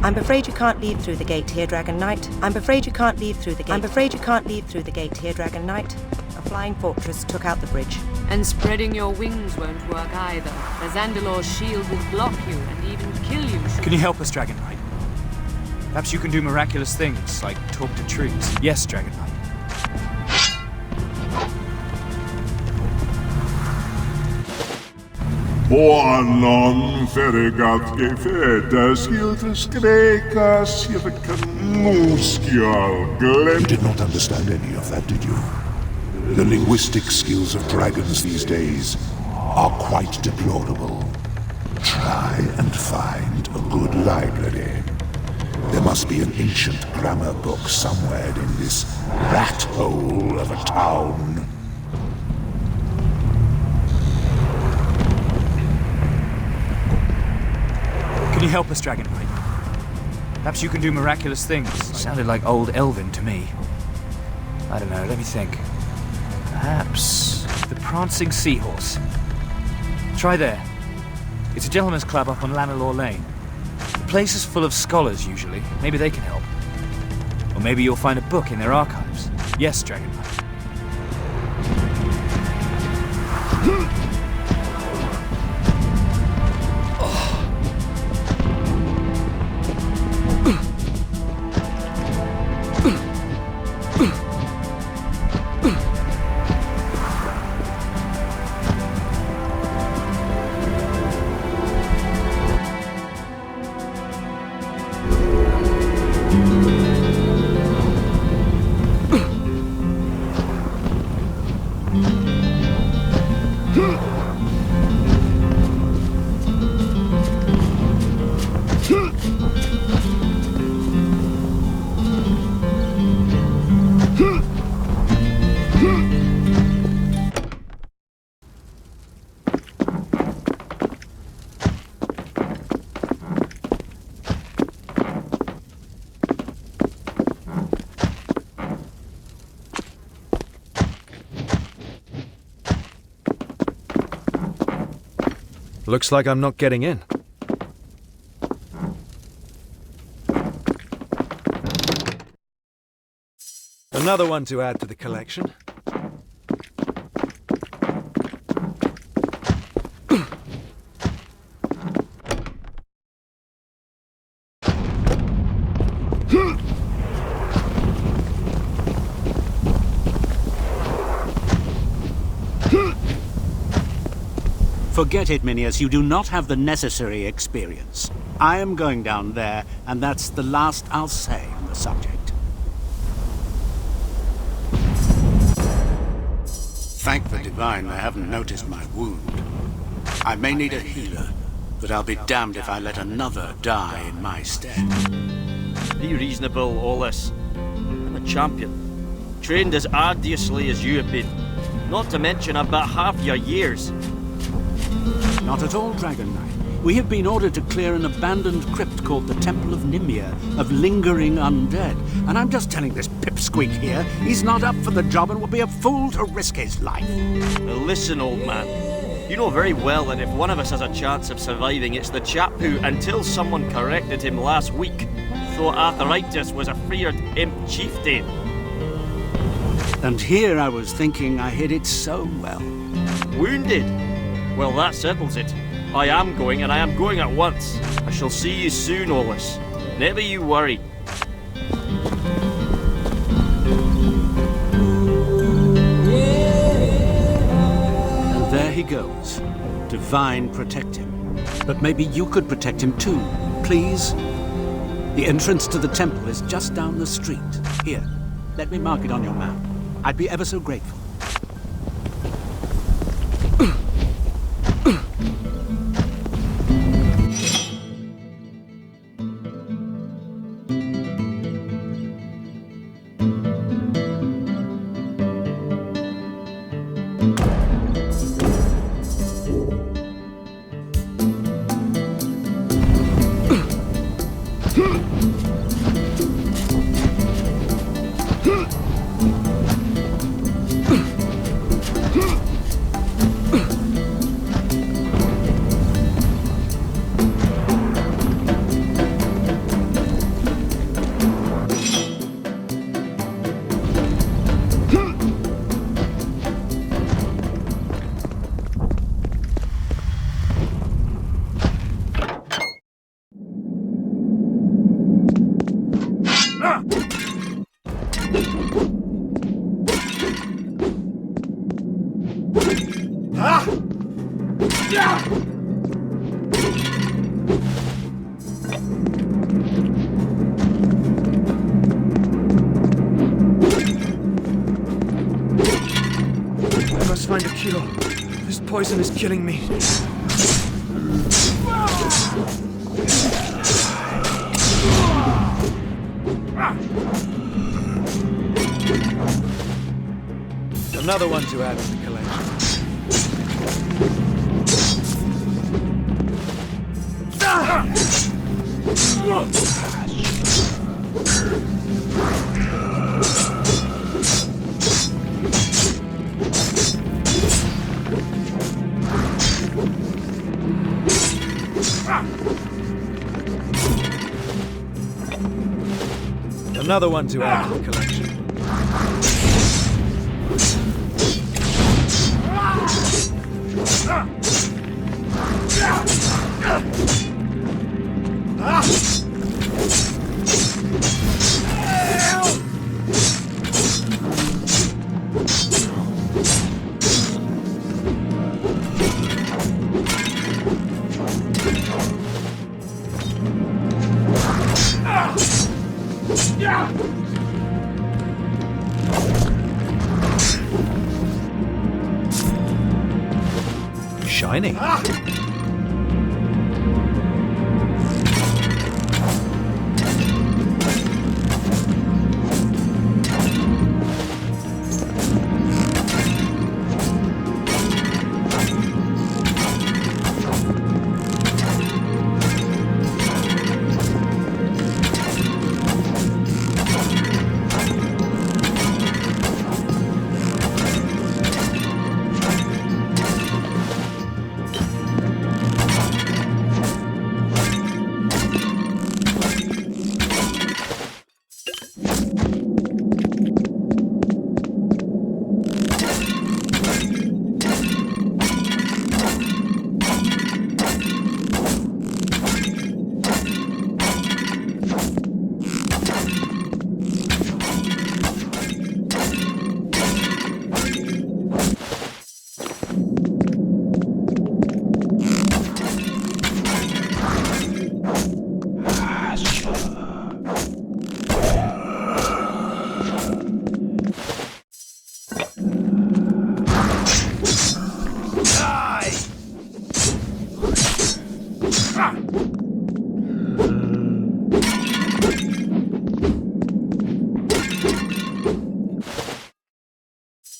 I'm afraid you can't leave through the gate here, Dragon Knight. I'm afraid you can't leave through the gate. I'm afraid you can't leave through the gate here, Dragon Knight. A flying fortress took out the bridge. And spreading your wings won't work either. The Zandalor's shield will block you and even kill you. Can you help us, Dragon Knight? Perhaps you can do miraculous things, like talk to trees. Yes, Dragon Knight. Boanon ferregat gefetas, hiltas grecas, hivican muscial glem. You did not understand any of that, did you? The linguistic skills of dragons these days are quite deplorable. Try and find a good library. There must be an ancient grammar book somewhere in this rat hole of a town. Can you help us, Dragon Knight? Perhaps you can do miraculous things. Sounded like old Elven to me. I don't know, let me think. Perhaps the Prancing Seahorse. Try there. It's a gentleman's club up on Lanelore Lane. The place is full of scholars usually. Maybe they can help. Or maybe you'll find a book in their archives. Yes, Dragon Knight. Looks like I'm not getting in. Another one to add to the collection. Forget it, Minius. You do not have the necessary experience. I am going down there, and that's the last I'll say on the subject. Thank the Divine they haven't noticed my wound. I may need a healer, but I'll be damned if I let another die in my stead. Be reasonable, Ollis. I'm a champion. Trained as arduously as you have been. Not to mention about half your years. Not at all, Dragon Knight. We have been ordered to clear an abandoned crypt called the Temple of Nimia, of lingering undead. And I'm just telling this pipsqueak here, he's not up for the job and would be a fool to risk his life. Now listen, old man. You know very well that if one of us has a chance of surviving, it's the chap who, until someone corrected him last week, thought arthritis was a feared imp chieftain. And here I was thinking I hid it so well. Wounded? Well, that settles it. I am going, and I am going at once. I shall see you soon, Ollis. Never you worry. And there he goes. Divine protect him. But maybe you could protect him too, please? The entrance to the temple is just down the street. Here, let me mark it on your map. I'd be ever so grateful. I must find a cure. This poison is killing me. Another one to add to the collection. Another one to add to the collection. Shiny.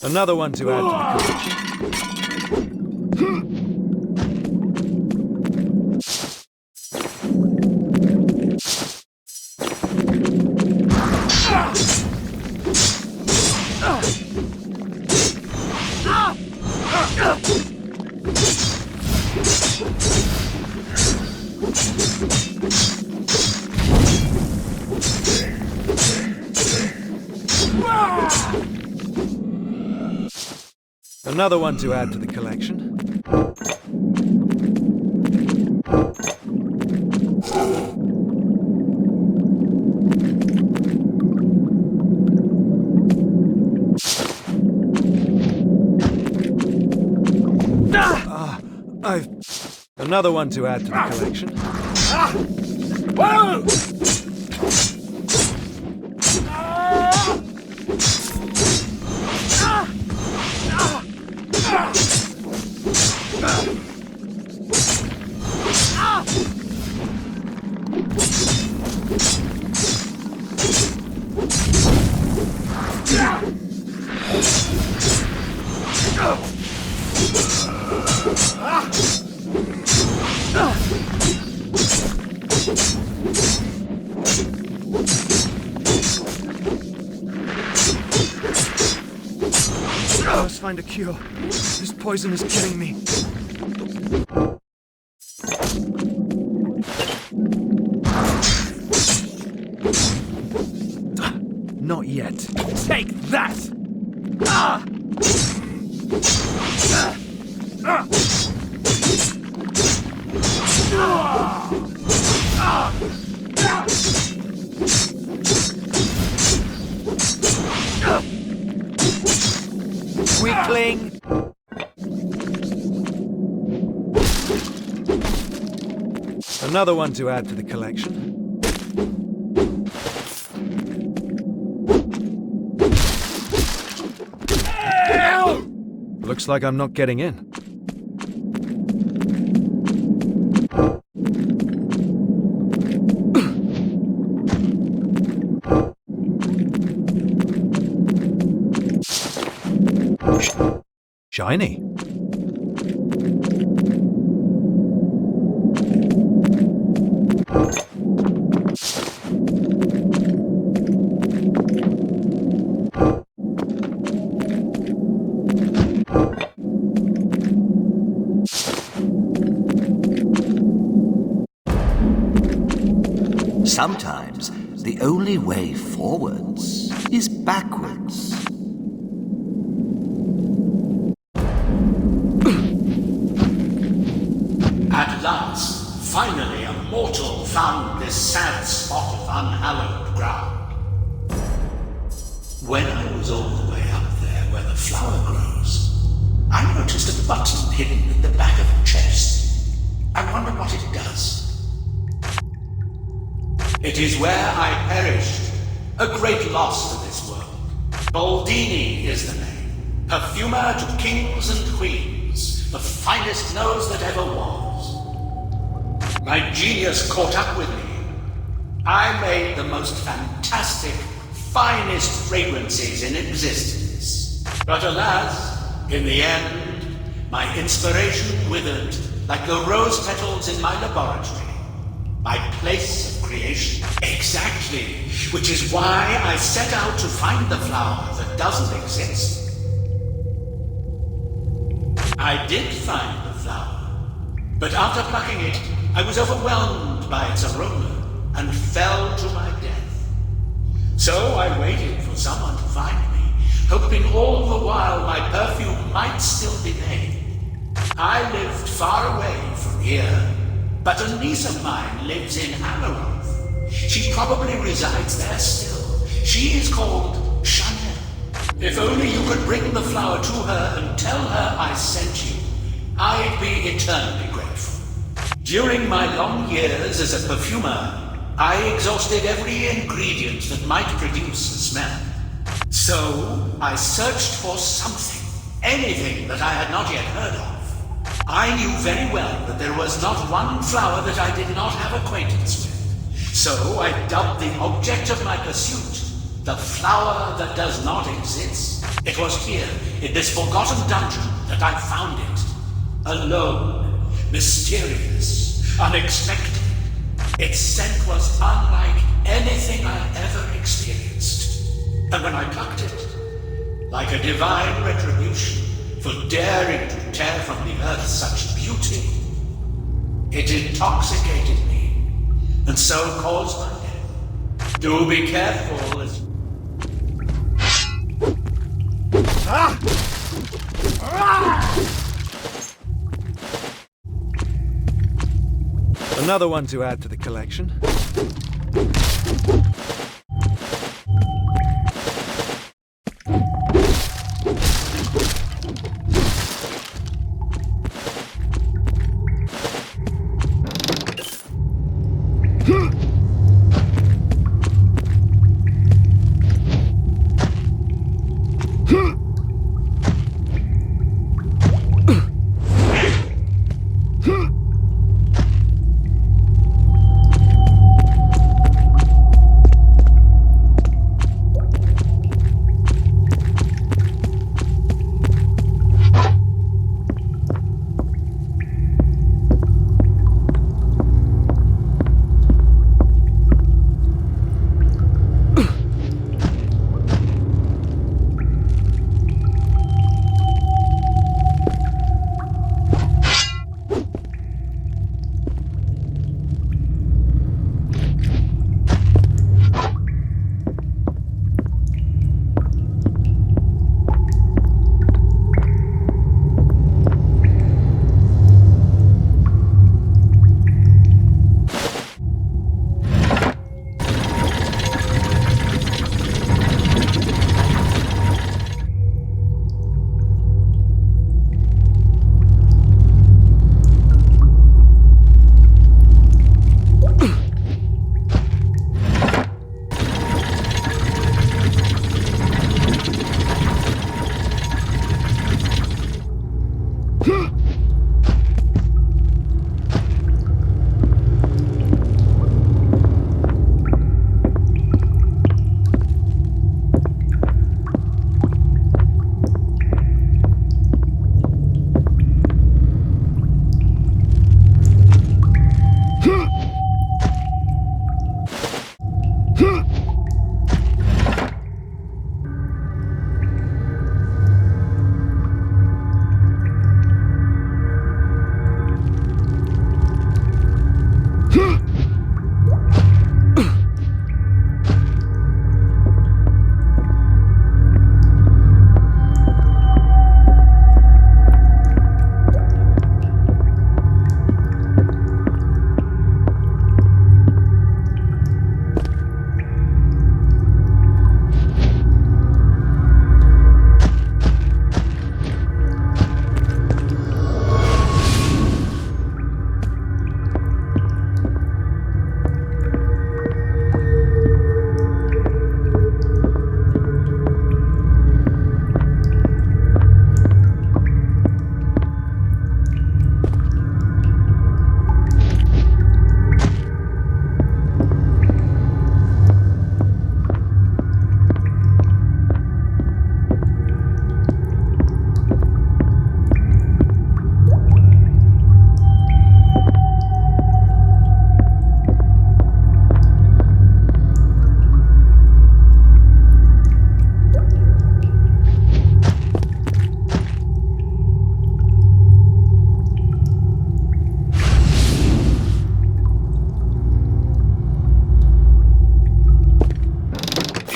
Another one to add to the collection. Another one to add to the collection. Another one to add to the collection. Whoa! I must find a cure. This poison is killing me. Not yet. Take that! going! Another one to add to the collection. Looks like I'm not getting in. Shiny. Sometimes the only way forwards is backwards. At last, finally a mortal found this sad spot of unhallowed ground. When I was all the way up there where the flower grows, I noticed a button hidden in the back of a chest. I wonder what it does. It is where I perished, a great loss to this world. Baldini is the name, perfumer to kings and queens, the finest nose that ever was. My genius caught up with me. I made the most fantastic, finest fragrances in existence. But alas, in the end, my inspiration withered like the rose petals in my laboratory. My place of creation. Exactly. Which is why I set out to find the flower that doesn't exist. I did find the flower, but after plucking it, I was overwhelmed by its aroma and fell to my death. So I waited for someone to find me, hoping all the while my perfume might still be made. I lived far away from here, but a niece of mine lives in Amaranth. She probably resides there still. She is called Chanel. If only you could bring the flower to her and tell her I sent you, I'd be eternally grateful. During my long years as a perfumer, I exhausted every ingredient that might produce a smell. So I searched for something, anything that I had not yet heard of. I knew very well that there was not one flower that I did not have acquaintance with. So I dubbed the object of my pursuit the flower that does not exist. It was here, in this forgotten dungeon, that I found it. Alone, mysterious, unexpected. Its scent was unlike anything I ever experienced. And when I plucked it, like a divine retribution for daring to tear from the earth such beauty, it intoxicated me, and so caused my death. Do be careful as... Another one to add to the collection.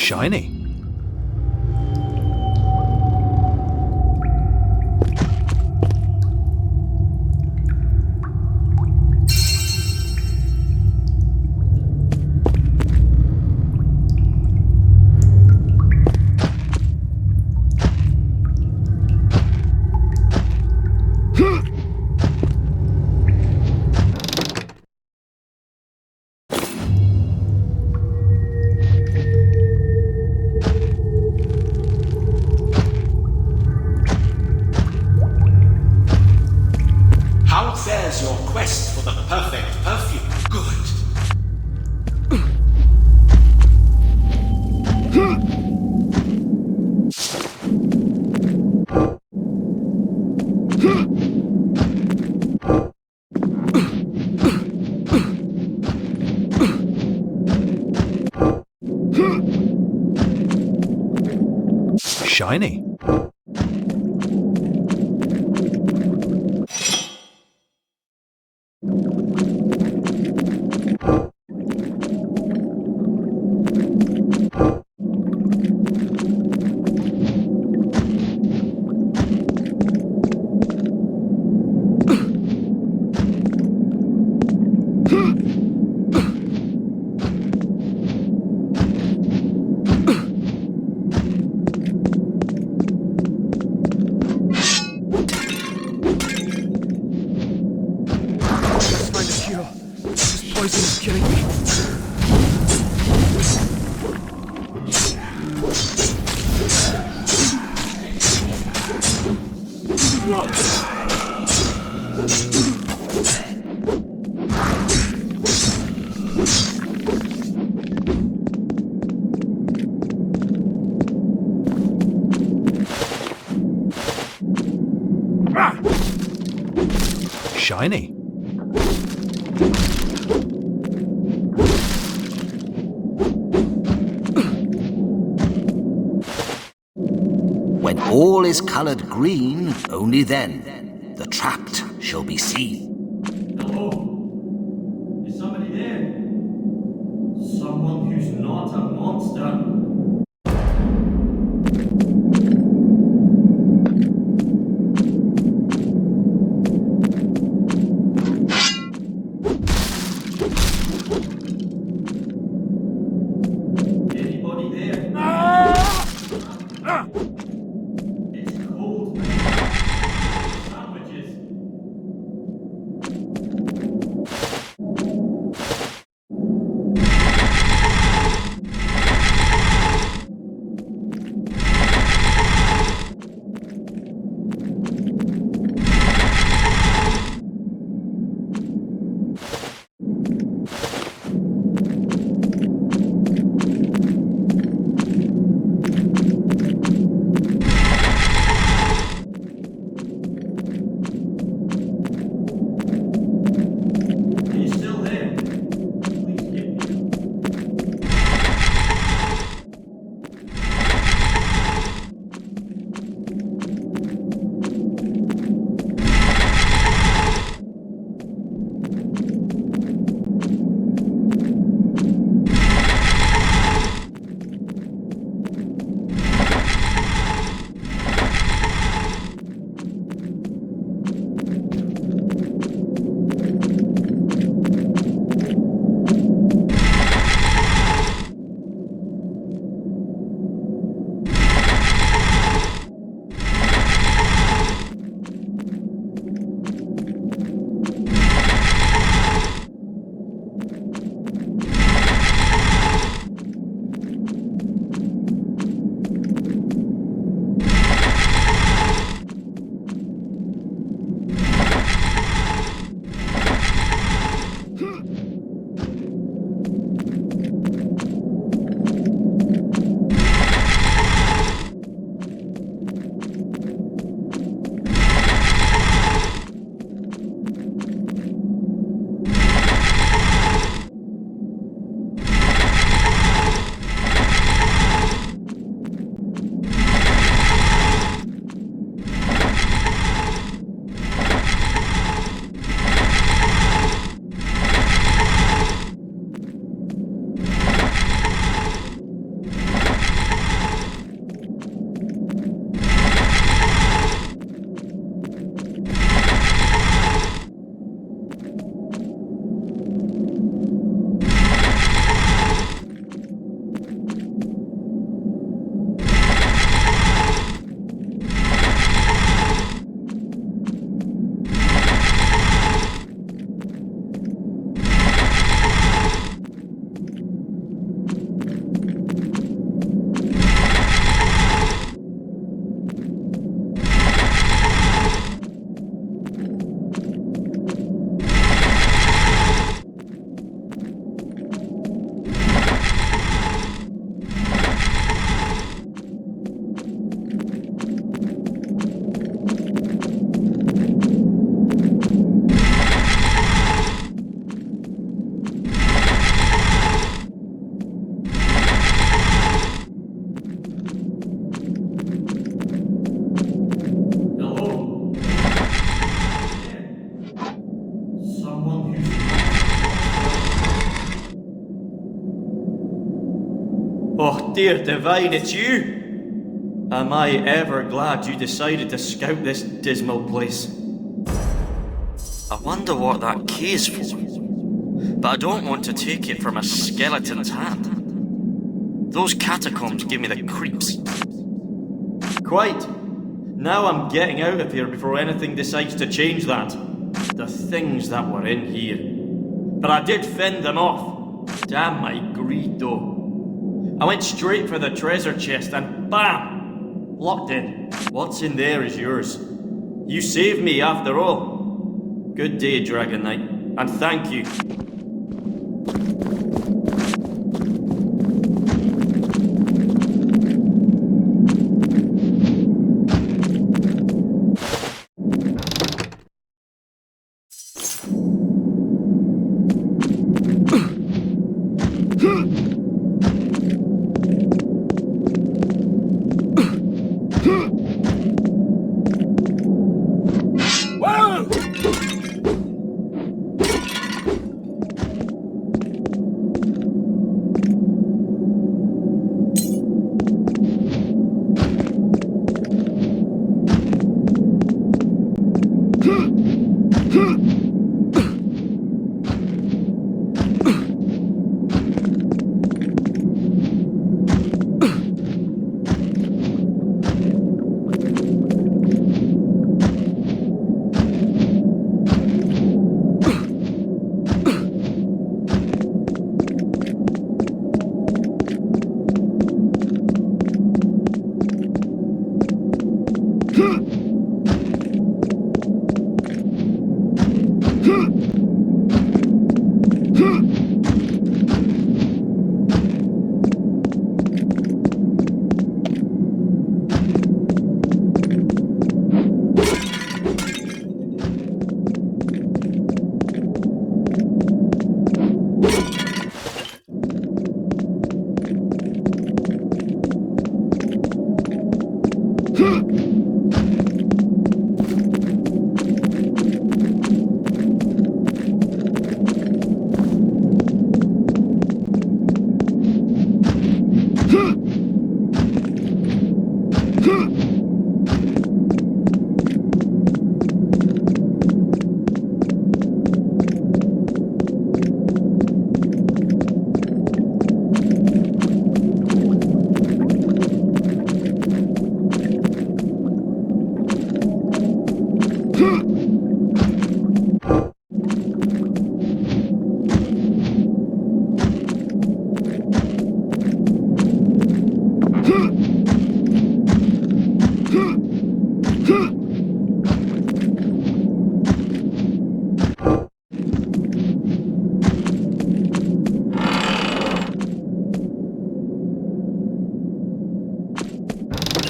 Shiny. How fares your quest for the perfect perfume? Good. Shiny. Find a cure. This poison is killing me. Shiny. When all is colored green, only then the trapped shall be seen. Hello? Is somebody there? Someone who's not a monster? Anybody there? It's cold. Sandwiches. Oh dear Divine, it's you! Am I ever glad you decided to scout this dismal place. I wonder what that key is for. But I don't want to take it from a skeleton's hand. Those catacombs give me the creeps. Quite. Now I'm getting out of here before anything decides to change that. The things that were in here. But I did fend them off. Damn my greed though. I went straight for the treasure chest and BAM! Locked in. What's in there is yours. You saved me after all. Good day, Dragon Knight, and thank you.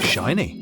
Shiny.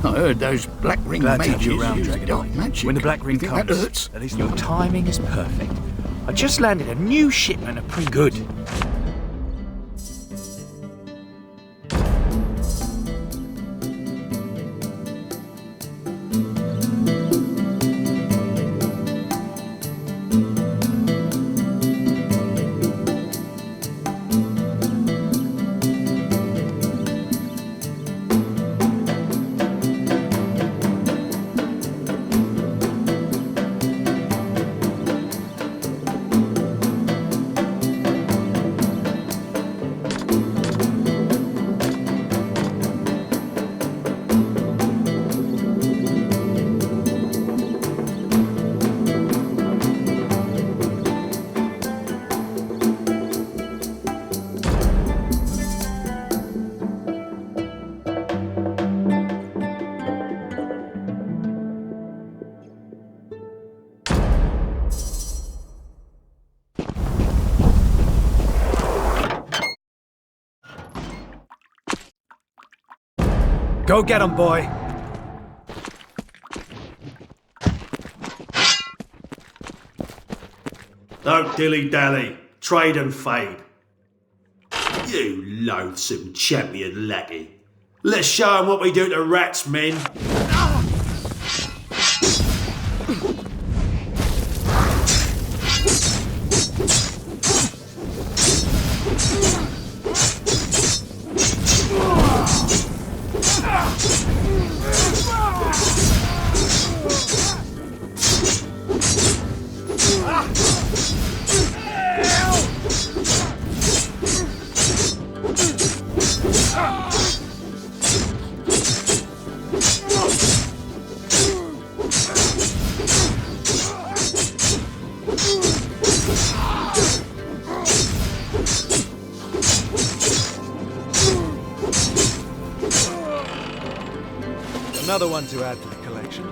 I heard those black ring Glad to have mages you around, use Dragon dark Knight. magic. When the black ring Think comes, that hurts? at least your timing is perfect. I just landed a new shipment of good. Go get him, boy. Don't dilly-dally. Trade and fade. You loathsome champion lackey. Let's show 'em what we do to rats, men. Another one to add to the collection.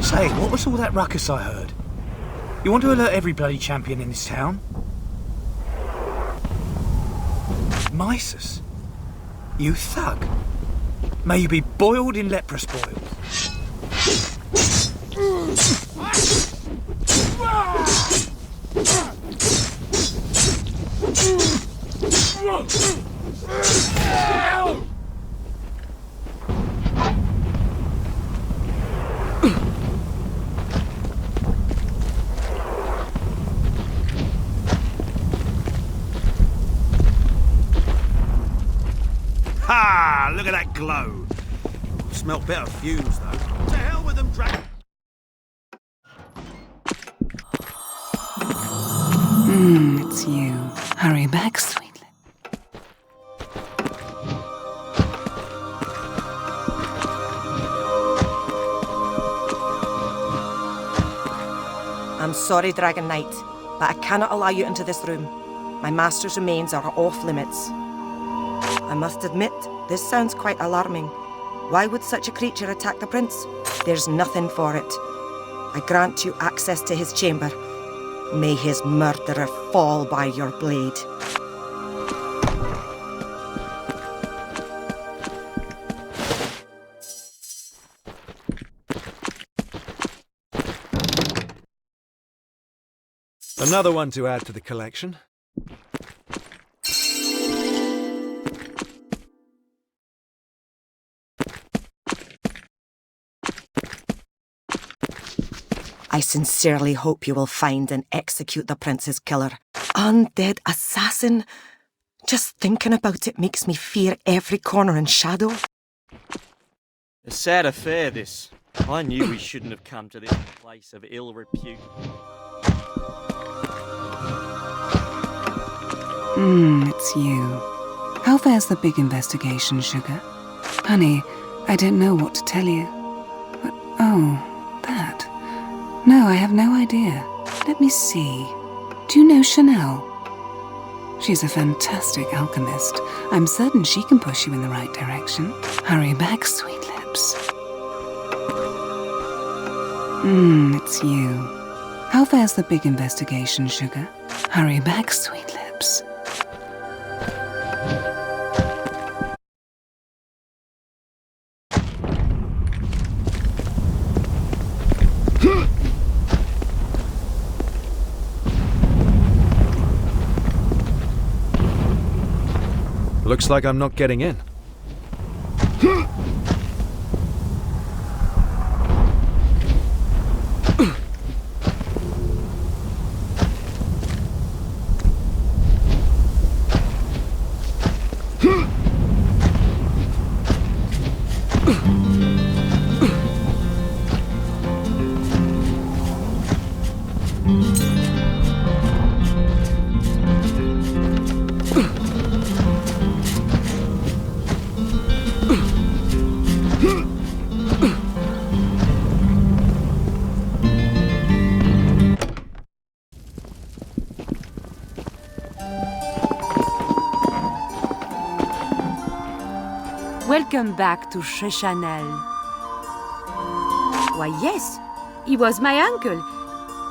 Say, what was all that ruckus I heard? You want to alert every bloody champion in this town? Mysus? You thug? May you be boiled in leprous boils. Ha! Look at that glow. Smelt better fumes, though. To hell with them, dragon. It's you. Hurry back, sweetly. I'm sorry, Dragon Knight, but I cannot allow you into this room. My master's remains are off limits. I must admit, this sounds quite alarming. Why would such a creature attack the prince? There's nothing for it. I grant you access to his chamber. May his murderer fall by your blade. Another one to add to the collection. I sincerely hope you will find and execute the prince's killer. Undead assassin? Just thinking about it makes me fear every corner and shadow. A sad affair, this. I knew we shouldn't have come to this place of ill repute. It's you. How fares the big investigation, Sugar? Honey, I don't know what to tell you. But, oh, that. No, I have no idea. Let me see. Do you know Chanel? She's a fantastic alchemist. I'm certain she can push you in the right direction. Hurry back, sweet lips. It's you. How fares the big investigation, Sugar? Hurry back, sweet lips. Looks like I'm not getting in. Welcome back to Chanel. Why, yes, he was my uncle,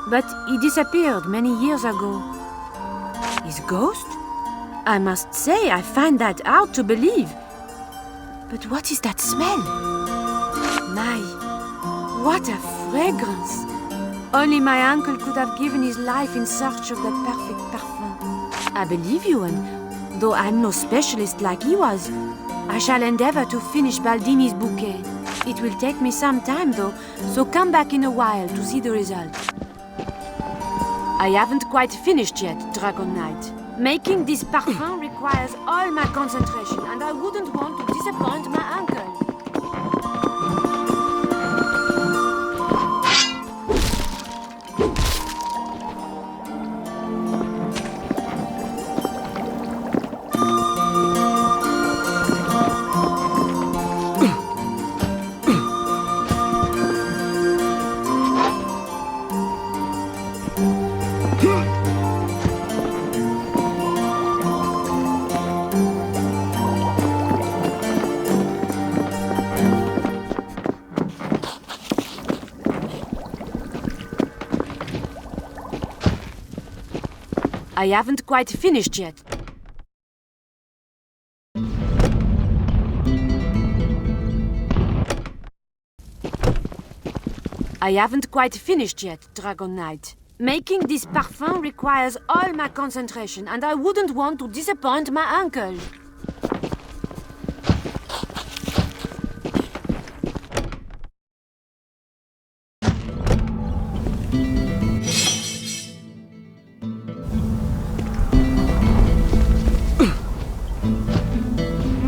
but he disappeared many years ago. His ghost? I must say, I find that hard to believe. But what is that smell? My, what a fragrance! Only my uncle could have given his life in search of the perfect parfum. I believe you, and though I'm no specialist like he was, I shall endeavor to finish Baldini's bouquet. It will take me some time, though, so come back in a while to see the result. I haven't quite finished yet, Dragon Knight. Making this parfum requires all my concentration, and I wouldn't want to disappoint my uncle. I haven't quite finished yet. I haven't quite finished yet, Dragon Knight. Making this parfum requires all my concentration, and I wouldn't want to disappoint my uncle.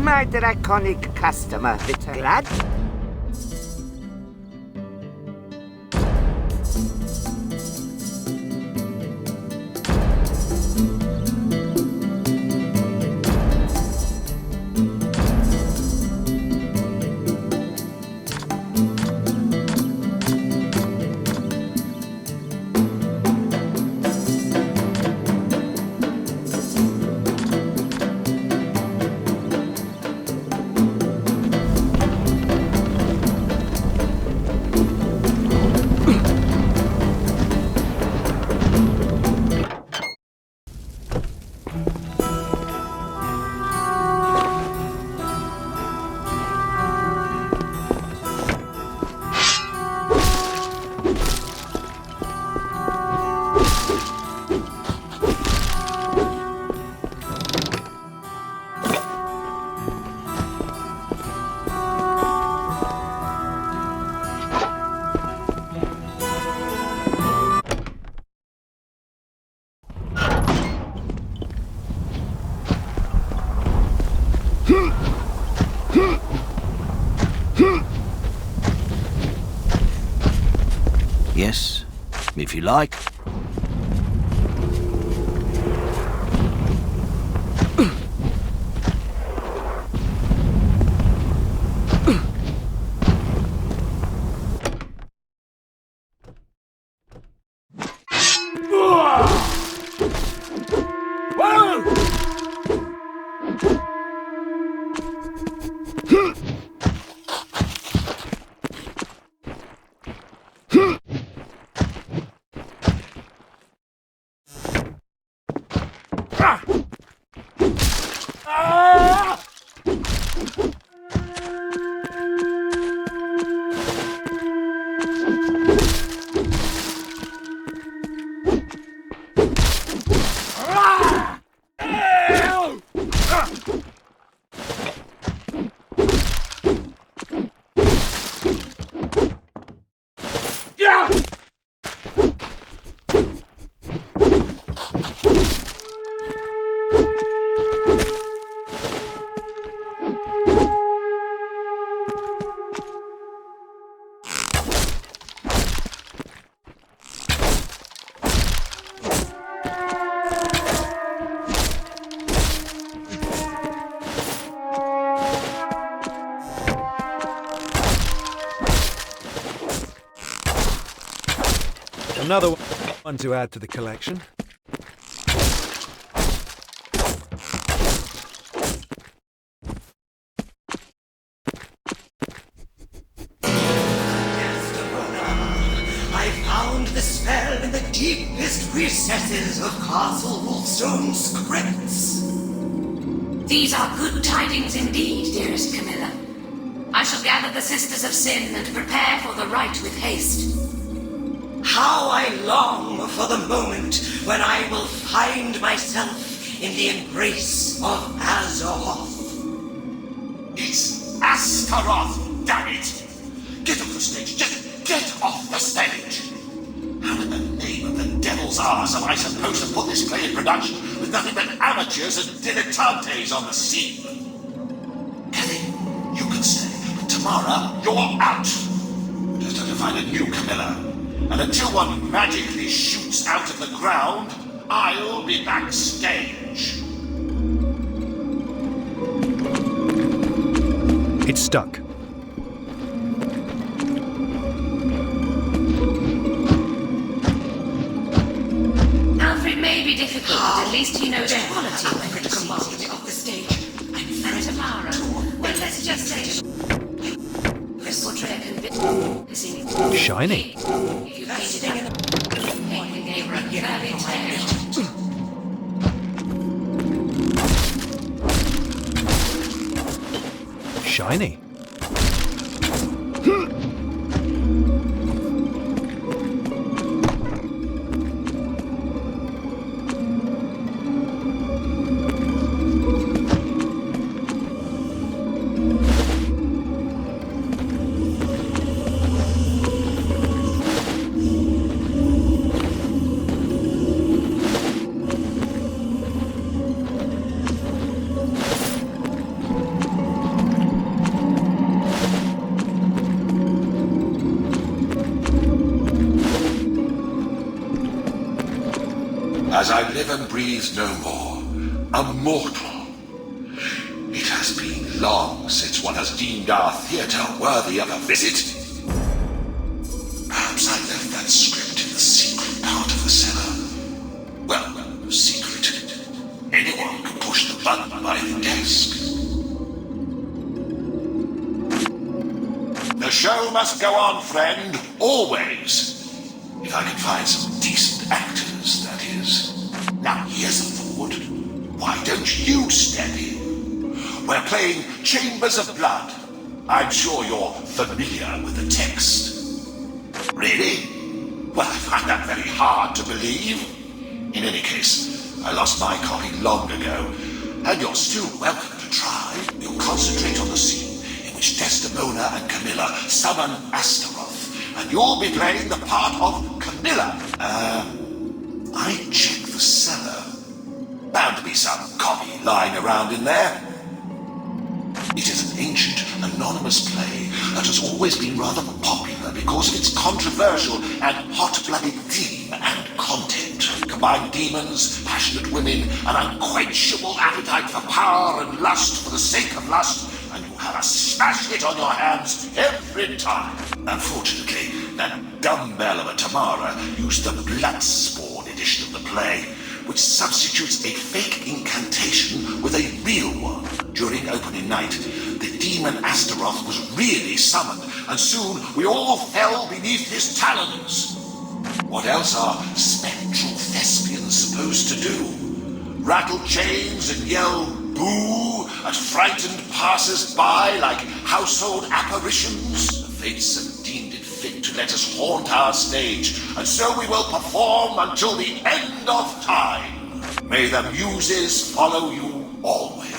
My draconic customer glad? Yes, if you like. Another one to add to the collection. darkest recesses of Castle Wolfstone's crypts. These are good tidings indeed, dearest Camilla. I shall gather the Sisters of Sin and prepare for the rite with haste. How I long for the moment when I will find myself in the embrace of Azeroth. It's Astaroth, damn it! Get off the stage, just get off the stage! How in the name of the devil's arse am I supposed to put this play in production with nothing but amateurs and dilettantes on the scene? Kelly, you can stay, but tomorrow you're out! Just have to find a new Camilla. And until one magically shoots out of the ground, I'll be backstage. It's stuck. Alfred may be difficult, but at least he knows quality when he sees it off the stage. And tomorrow, well, let's just say this portrait convincing. Shiny. If you painted it, gave her a valid tale. Shiny. As I live and breathe no more, a mortal. It has been long since one has deemed our theatre worthy of a visit. Perhaps I left that script in the secret part of the cellar. Well, secret. Anyone can push the button by the desk. The show must go on, friend, always. If I can find some decent actors, that is. Now, here's a thought. Why don't you step in? We're playing Chambers of Blood. I'm sure you're familiar with the text. Really? Well, I find that very hard to believe. In any case, I lost my copy long ago, and you're still welcome to try. You'll concentrate on the scene in which Desdemona and Camilla summon Astaroth, and you'll be playing the part of Camilla. I check the cellar. Bound to be some copy lying around in there. It is an ancient, anonymous play that has always been rather popular because of its controversial and hot-blooded theme and content. Combine demons, passionate women, an unquenchable appetite for power and lust for the sake of lust, and you have a smash hit on your hands every time. Unfortunately, that dumbbell of a Tamara used the Bloodspawn edition of the play, which substitutes a fake incantation with a real one. During opening night, the demon Astaroth was really summoned, and soon we all fell beneath his talons. What else are spectral thespians supposed to do? Rattle chains and yell boo at frightened passers-by like household apparitions? The fates have deemed it fit to let us haunt our stage, and so we will perform until the end of time. May the muses follow you always.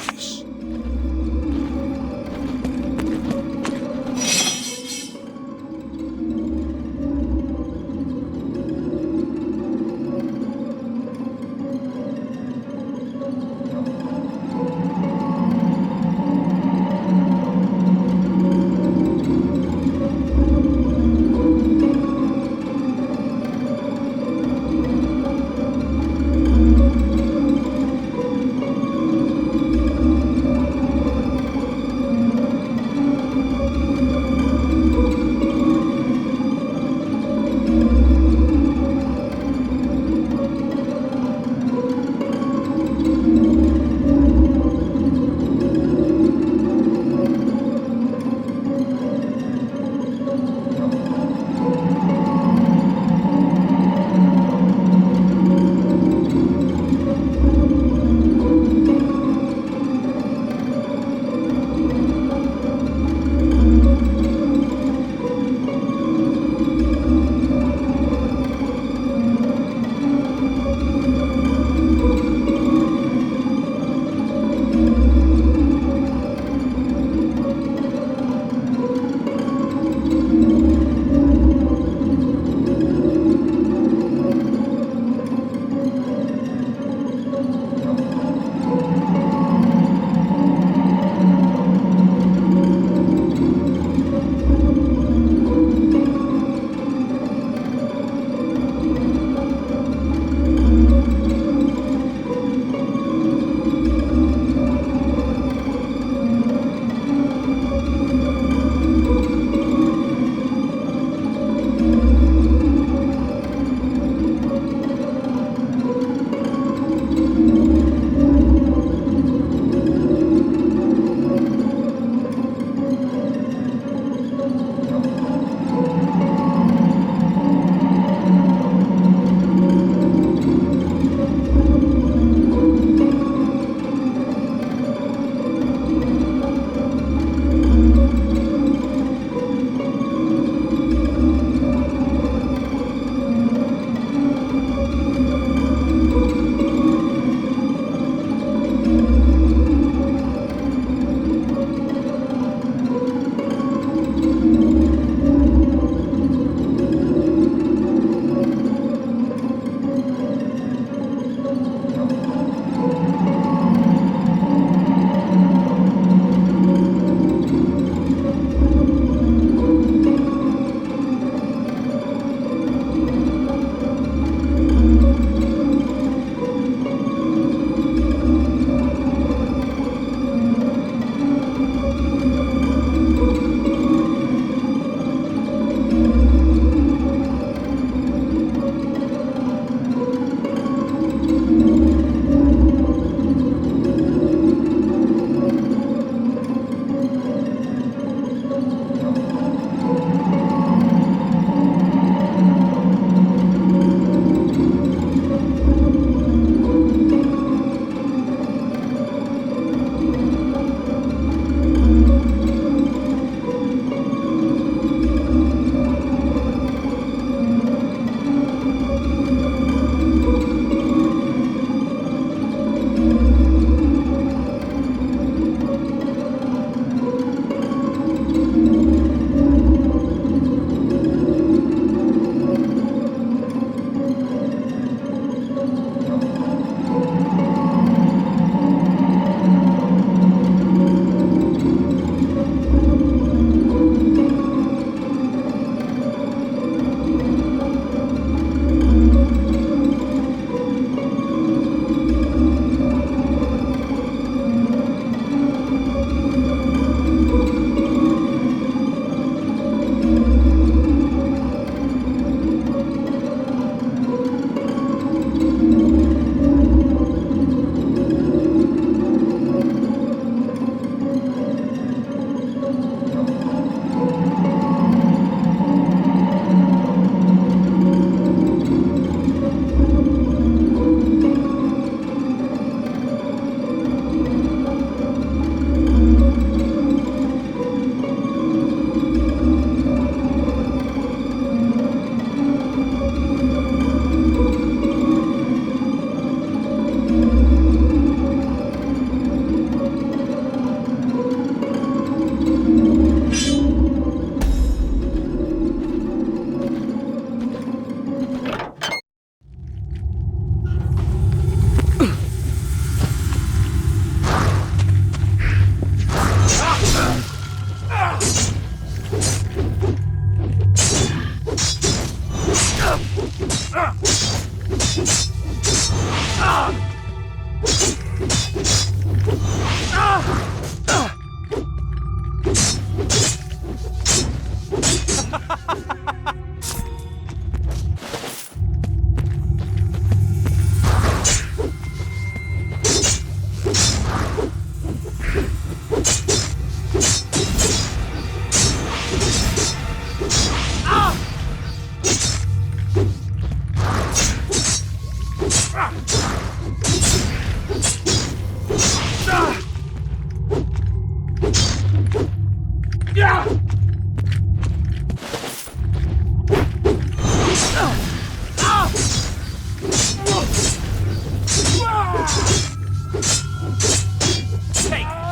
Take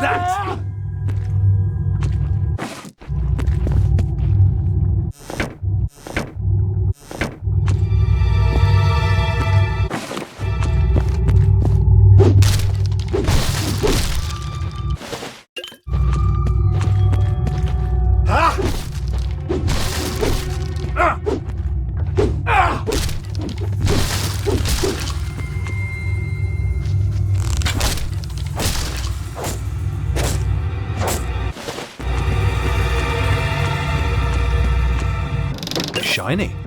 that! Shiny.